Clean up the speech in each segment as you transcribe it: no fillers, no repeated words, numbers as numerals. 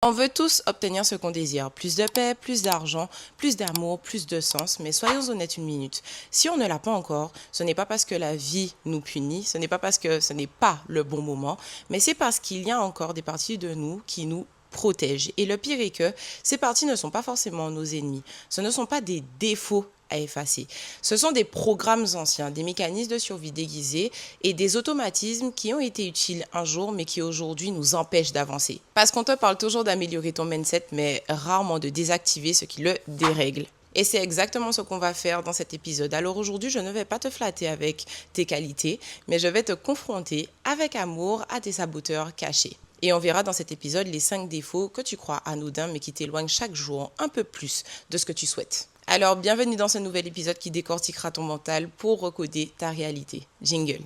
On veut tous obtenir ce qu'on désire, plus de paix, plus d'argent, plus d'amour, plus de sens, mais soyons honnêtes une minute. Si on ne l'a pas encore, ce n'est pas parce que la vie nous punit, ce n'est pas parce que ce n'est pas le bon moment, mais c'est parce qu'il y a encore des parties de nous qui nous protègent. Et le pire est que ces parties ne sont pas forcément nos ennemis, ce ne sont pas des défauts à effacer. Ce sont des programmes anciens, des mécanismes de survie déguisés et des automatismes qui ont été utiles un jour mais qui aujourd'hui nous empêchent d'avancer. Parce qu'on te parle toujours d'améliorer ton mindset mais rarement de désactiver ce qui le dérègle. Et c'est exactement ce qu'on va faire dans cet épisode. Alors aujourd'hui, je ne vais pas te flatter avec tes qualités, mais je vais te confronter avec amour à tes saboteurs cachés. Et on verra dans cet épisode les 5 défauts que tu crois anodins mais qui t'éloignent chaque jour un peu plus de ce que tu souhaites. Alors, bienvenue dans ce nouvel épisode qui décortiquera ton mental pour recoder ta réalité. Jingle.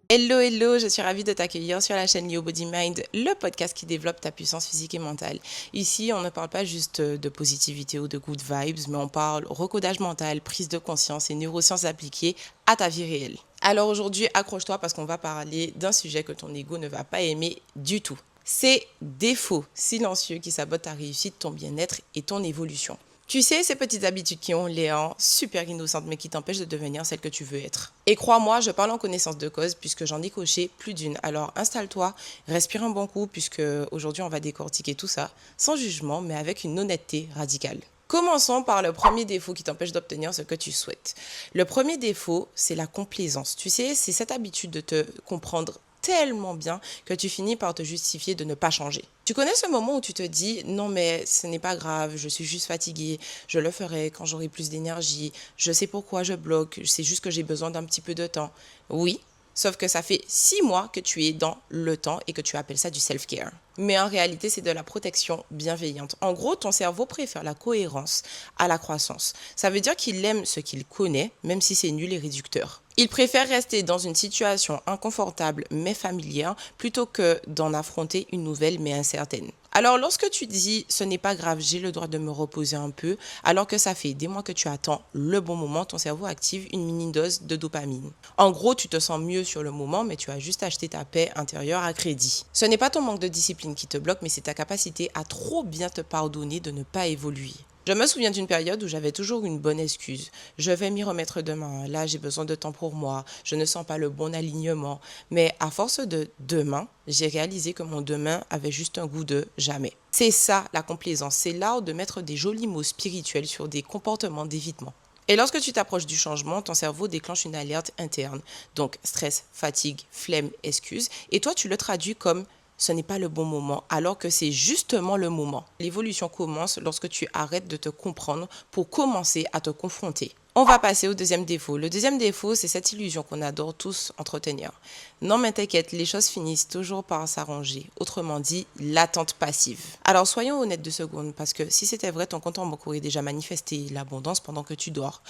Hello, je suis ravie de t'accueillir sur la chaîne Yo Body Mind, le podcast qui développe ta puissance physique et mentale. Ici, on ne parle pas juste de positivité ou de good vibes, mais on parle recodage mental, prise de conscience et neurosciences appliquées à ta vie réelle. Alors aujourd'hui, accroche-toi parce qu'on va parler d'un sujet que ton ego ne va pas aimer du tout. Ces défauts silencieux qui sabotent ta réussite, ton bien-être et ton évolution. Tu sais, ces petites habitudes qui ont l'air super innocentes mais qui t'empêchent de devenir celle que tu veux être. Et crois-moi, je parle en connaissance de cause puisque j'en ai coché plus d'une. Alors installe-toi, respire un bon coup puisque aujourd'hui on va décortiquer tout ça sans jugement mais avec une honnêteté radicale. Commençons par le premier défaut qui t'empêche d'obtenir ce que tu souhaites. Le premier défaut, c'est la complaisance. Tu sais, c'est cette habitude de te comprendre tellement bien que tu finis par te justifier de ne pas changer. Tu connais ce moment où tu te dis « Non mais ce n'est pas grave, je suis juste fatiguée, je le ferai quand j'aurai plus d'énergie, je sais pourquoi je bloque, c'est juste que j'ai besoin d'un petit peu de temps. » Oui, sauf que ça fait 6 mois que tu es dans le temps et que tu appelles ça du self-care. Mais en réalité, c'est de la protection bienveillante. En gros, ton cerveau préfère la cohérence à la croissance. Ça veut dire qu'il aime ce qu'il connaît, même si c'est nul et réducteur. Il préfère rester dans une situation inconfortable mais familière plutôt que d'en affronter une nouvelle mais incertaine. Alors lorsque tu dis « ce n'est pas grave, j'ai le droit de me reposer un peu », alors que ça fait des mois que tu attends le bon moment, ton cerveau active une mini-dose de dopamine. En gros, tu te sens mieux sur le moment mais tu as juste acheté ta paix intérieure à crédit. Ce n'est pas ton manque de discipline qui te bloque mais c'est ta capacité à trop bien te pardonner de ne pas évoluer. Je me souviens d'une période où j'avais toujours une bonne excuse. Je vais m'y remettre demain. Là, j'ai besoin de temps pour moi. Je ne sens pas le bon alignement. Mais à force de demain, j'ai réalisé que mon demain avait juste un goût de jamais. C'est ça, la complaisance. C'est l'art de mettre des jolis mots spirituels sur des comportements d'évitement. Et lorsque tu t'approches du changement, ton cerveau déclenche une alerte interne. Donc, stress, fatigue, flemme, excuse. Et toi, tu le traduis comme ce n'est pas le bon moment, alors que c'est justement le moment. L'évolution commence lorsque tu arrêtes de te comprendre pour commencer à te confronter. On va passer au deuxième défaut. Le deuxième défaut, c'est cette illusion qu'on adore tous entretenir. Non mais t'inquiète, les choses finissent toujours par s'arranger. Autrement dit, l'attente passive. Alors soyons honnêtes 2 secondes, parce que si c'était vrai, ton compte en banque aurait déjà manifesté l'abondance pendant que tu dors.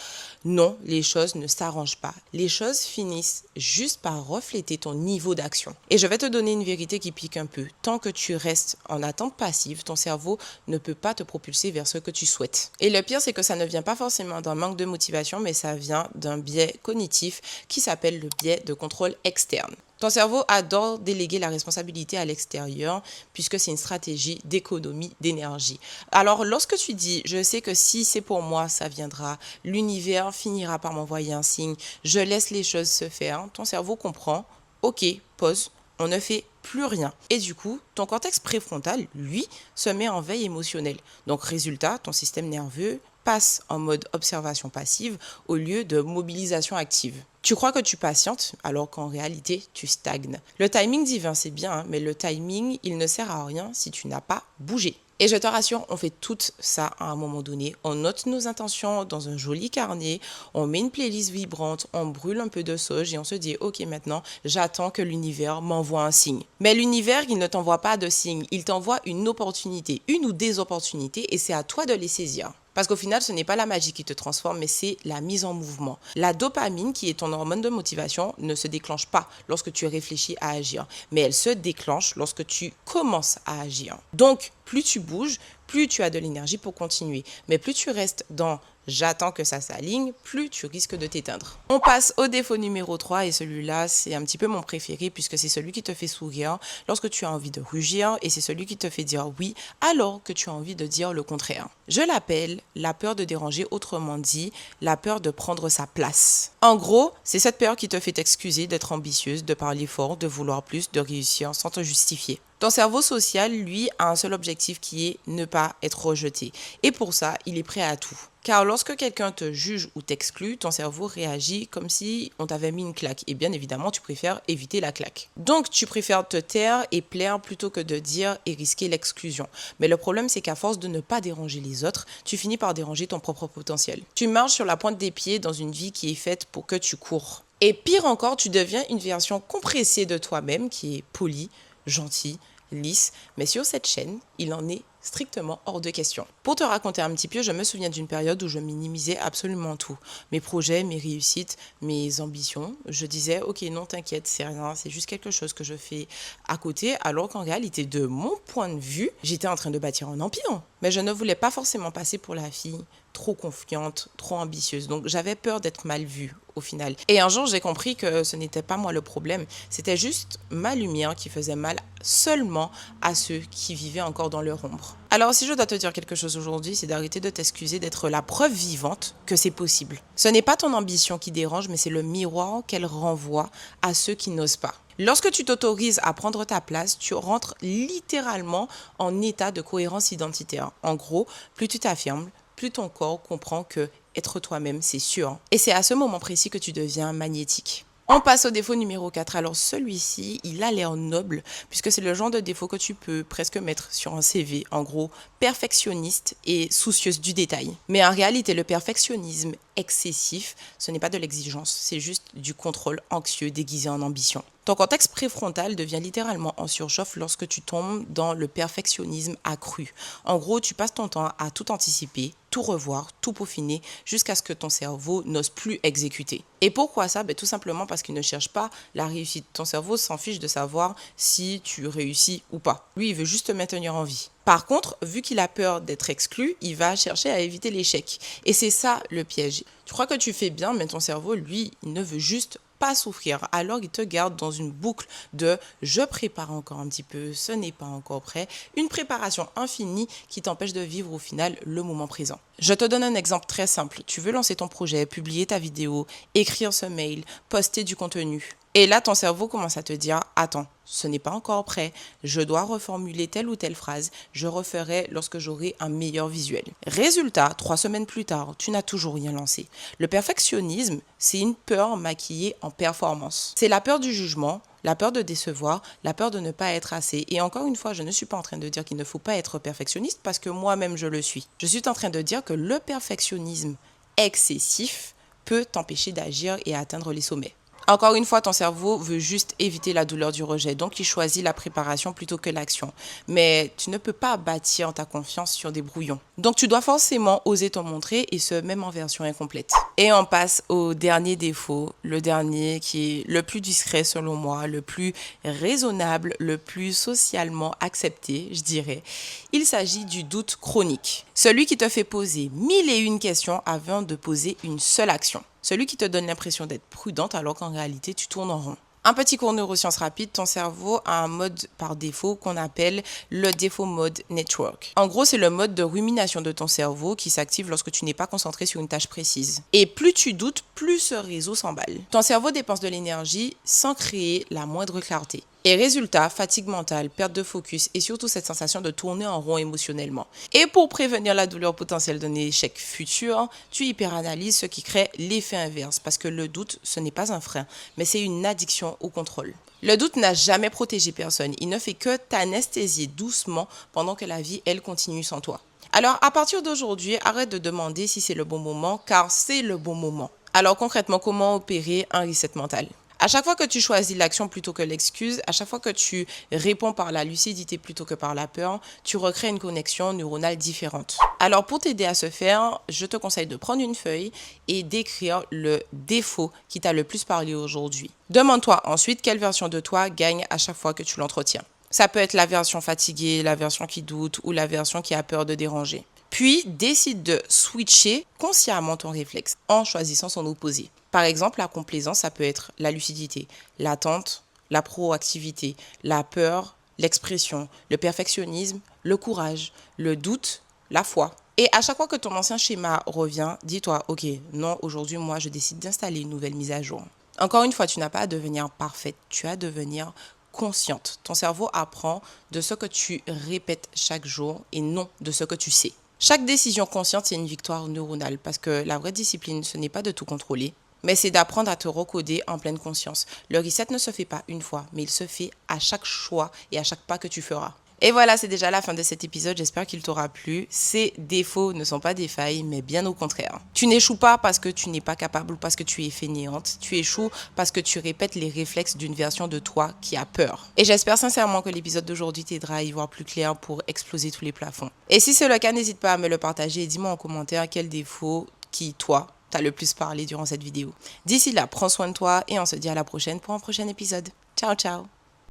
Non, les choses ne s'arrangent pas. Les choses finissent juste par refléter ton niveau d'action. Et je vais te donner une vérité qui pique un peu. Tant que tu restes en attente passive, ton cerveau ne peut pas te propulser vers ce que tu souhaites. Et le pire, c'est que ça ne vient pas forcément d'un manque de motivation, mais ça vient d'un biais cognitif qui s'appelle le biais de contrôle externe. Ton cerveau adore déléguer la responsabilité à l'extérieur puisque c'est une stratégie d'économie d'énergie. Alors lorsque tu dis « je sais que si c'est pour moi, ça viendra, l'univers finira par m'envoyer un signe, je laisse les choses se faire », ton cerveau comprend « ok, pause ». On ne fait plus rien. Et du coup, ton cortex préfrontal, lui, se met en veille émotionnelle. Donc, résultat, ton système nerveux passe en mode observation passive au lieu de mobilisation active. Tu crois que tu patientes alors qu'en réalité, tu stagnes. Le timing divin, c'est bien, mais le timing, il ne sert à rien si tu n'as pas bougé. Et je te rassure, on fait tout ça à un moment donné. On note nos intentions dans un joli carnet, on met une playlist vibrante, on brûle un peu de sauge et on se dit « Ok, maintenant, j'attends que l'univers m'envoie un signe. » Mais l'univers, il ne t'envoie pas de signe, il t'envoie une opportunité, une ou des opportunités et c'est à toi de les saisir. Parce qu'au final, ce n'est pas la magie qui te transforme, mais c'est la mise en mouvement. La dopamine, qui est ton hormone de motivation, ne se déclenche pas lorsque tu réfléchis à agir, mais elle se déclenche lorsque tu commences à agir. Donc, plus tu bouges, plus tu as de l'énergie pour continuer. Mais plus tu restes dans j'attends que ça s'aligne, plus tu risques de t'éteindre. On passe au défaut numéro 3 et celui-là, c'est un petit peu mon préféré puisque c'est celui qui te fait sourire lorsque tu as envie de rugir et c'est celui qui te fait dire oui alors que tu as envie de dire le contraire. Je l'appelle la peur de déranger, autrement dit, la peur de prendre sa place. En gros, c'est cette peur qui te fait t'excuser d'être ambitieuse, de parler fort, de vouloir plus, de réussir sans te justifier. Ton cerveau social, lui, a un seul objectif qui est ne pas être rejeté. Et pour ça, il est prêt à tout. Car lorsque quelqu'un te juge ou t'exclut, ton cerveau réagit comme si on t'avait mis une claque. Et bien évidemment, tu préfères éviter la claque. Donc, tu préfères te taire et plaire plutôt que de dire et risquer l'exclusion. Mais le problème, c'est qu'à force de ne pas déranger les autres, tu finis par déranger ton propre potentiel. Tu marches sur la pointe des pieds dans une vie qui est faite pour que tu cours. Et pire encore, tu deviens une version compressée de toi-même qui est polie, gentille, lisse, mais sur cette chaîne, il en est strictement hors de question. Pour te raconter un petit peu, je me souviens d'une période où je minimisais absolument tout. Mes projets, mes réussites, mes ambitions. Je disais, ok, non, t'inquiète, c'est rien, c'est juste quelque chose que je fais à côté, alors qu'en réalité, de mon point de vue, j'étais en train de bâtir un empire. Mais je ne voulais pas forcément passer pour la fille trop confiante, trop ambitieuse. Donc j'avais peur d'être mal vue au final. Et un jour, j'ai compris que ce n'était pas moi le problème, c'était juste ma lumière qui faisait mal seulement à ceux qui vivaient encore dans leur ombre. Alors si je dois te dire quelque chose aujourd'hui, c'est d'arrêter de t'excuser d'être la preuve vivante que c'est possible. Ce n'est pas ton ambition qui dérange, mais c'est le miroir qu'elle renvoie à ceux qui n'osent pas. Lorsque tu t'autorises à prendre ta place, tu rentres littéralement en état de cohérence identitaire. En gros, plus tu t'affirmes, plus ton corps comprend que être toi-même, c'est sûr. Et c'est à ce moment précis que tu deviens magnétique. On passe au défaut numéro 4. Alors celui-ci, il a l'air noble puisque c'est le genre de défaut que tu peux presque mettre sur un CV. En gros, perfectionniste et soucieuse du détail. Mais en réalité, le perfectionnisme excessif, ce n'est pas de l'exigence, c'est juste du contrôle anxieux déguisé en ambition. Ton cortex préfrontal devient littéralement en surchauffe lorsque tu tombes dans le perfectionnisme accru. En gros, tu passes ton temps à tout anticiper, tout revoir, tout peaufiner, jusqu'à ce que ton cerveau n'ose plus exécuter. Et pourquoi ça? Tout simplement parce qu'il ne cherche pas la réussite. Ton cerveau s'en fiche de savoir si tu réussis ou pas. Lui, il veut juste te maintenir en vie. Par contre, vu qu'il a peur d'être exclu, il va chercher à éviter l'échec. Et c'est ça le piège. Tu crois que tu fais bien, mais ton cerveau, lui, il ne veut juste pas souffrir. Alors il te garde dans une boucle de je prépare encore un petit peu, ce n'est pas encore prêt. Une préparation infinie qui t'empêche de vivre au final le moment présent. Je te donne un exemple très simple. Tu veux lancer ton projet, publier ta vidéo, écrire ce mail, poster du contenu. Et là, ton cerveau commence à te dire « Attends, ce n'est pas encore prêt, je dois reformuler telle ou telle phrase, je referai lorsque j'aurai un meilleur visuel. » Résultat, 3 semaines plus tard, tu n'as toujours rien lancé. Le perfectionnisme, c'est une peur maquillée en performance. C'est la peur du jugement, la peur de décevoir, la peur de ne pas être assez. Et encore une fois, je ne suis pas en train de dire qu'il ne faut pas être perfectionniste parce que moi-même je le suis. Je suis en train de dire que le perfectionnisme excessif peut t'empêcher d'agir et atteindre les sommets. Encore une fois, ton cerveau veut juste éviter la douleur du rejet, donc il choisit la préparation plutôt que l'action. Mais tu ne peux pas bâtir ta confiance sur des brouillons. Donc tu dois forcément oser t'en montrer et ce même en version incomplète. Et on passe au dernier défaut, le dernier qui est le plus discret selon moi, le plus raisonnable, le plus socialement accepté, je dirais. Il s'agit du doute chronique. Celui qui te fait poser 1001 questions avant de poser une seule action. Celui qui te donne l'impression d'être prudente alors qu'en réalité, tu tournes en rond. Un petit cours neurosciences rapide, ton cerveau a un mode par défaut qu'on appelle le défaut mode network. En gros, c'est le mode de rumination de ton cerveau qui s'active lorsque tu n'es pas concentré sur une tâche précise. Et plus tu doutes, plus ce réseau s'emballe. Ton cerveau dépense de l'énergie sans créer la moindre clarté. Et résultat, fatigue mentale, perte de focus et surtout cette sensation de tourner en rond émotionnellement. Et pour prévenir la douleur potentielle d'un échec futur, tu hyperanalyses ce qui crée l'effet inverse parce que le doute, ce n'est pas un frein, mais c'est une addiction au contrôle. Le doute n'a jamais protégé personne, il ne fait que t'anesthésier doucement pendant que la vie, elle, continue sans toi. Alors à partir d'aujourd'hui, arrête de demander si c'est le bon moment car c'est le bon moment. Alors concrètement, comment opérer un reset mental ? À chaque fois que tu choisis l'action plutôt que l'excuse, à chaque fois que tu réponds par la lucidité plutôt que par la peur, tu recrées une connexion neuronale différente. Alors pour t'aider à ce faire, je te conseille de prendre une feuille et d'écrire le défaut qui t'a le plus parlé aujourd'hui. Demande-toi ensuite quelle version de toi gagne à chaque fois que tu l'entretiens. Ça peut être la version fatiguée, la version qui doute ou la version qui a peur de déranger. Puis, décide de switcher consciemment ton réflexe en choisissant son opposé. Par exemple, la complaisance, ça peut être la lucidité, l'attente, la proactivité, la peur, l'expression, le perfectionnisme, le courage, le doute, la foi. Et à chaque fois que ton ancien schéma revient, dis-toi, ok, non, aujourd'hui, moi, je décide d'installer une nouvelle mise à jour. Encore une fois, tu n'as pas à devenir parfaite, tu as à devenir consciente. Ton cerveau apprend de ce que tu répètes chaque jour et non de ce que tu sais. Chaque décision consciente, c'est une victoire neuronale parce que la vraie discipline, ce n'est pas de tout contrôler, mais c'est d'apprendre à te recoder en pleine conscience. Le reset ne se fait pas une fois, mais il se fait à chaque choix et à chaque pas que tu feras. Et voilà, c'est déjà la fin de cet épisode. J'espère qu'il t'aura plu. Ces défauts ne sont pas des failles, mais bien au contraire. Tu n'échoues pas parce que tu n'es pas capable ou parce que tu es fainéante. Tu échoues parce que tu répètes les réflexes d'une version de toi qui a peur. Et j'espère sincèrement que l'épisode d'aujourd'hui t'aidera à y voir plus clair pour exploser tous les plafonds. Et si c'est le cas, n'hésite pas à me le partager et dis-moi en commentaire quel défaut qui, toi, t'a le plus parlé durant cette vidéo. D'ici là, prends soin de toi et on se dit à la prochaine pour un prochain épisode. Ciao, ciao!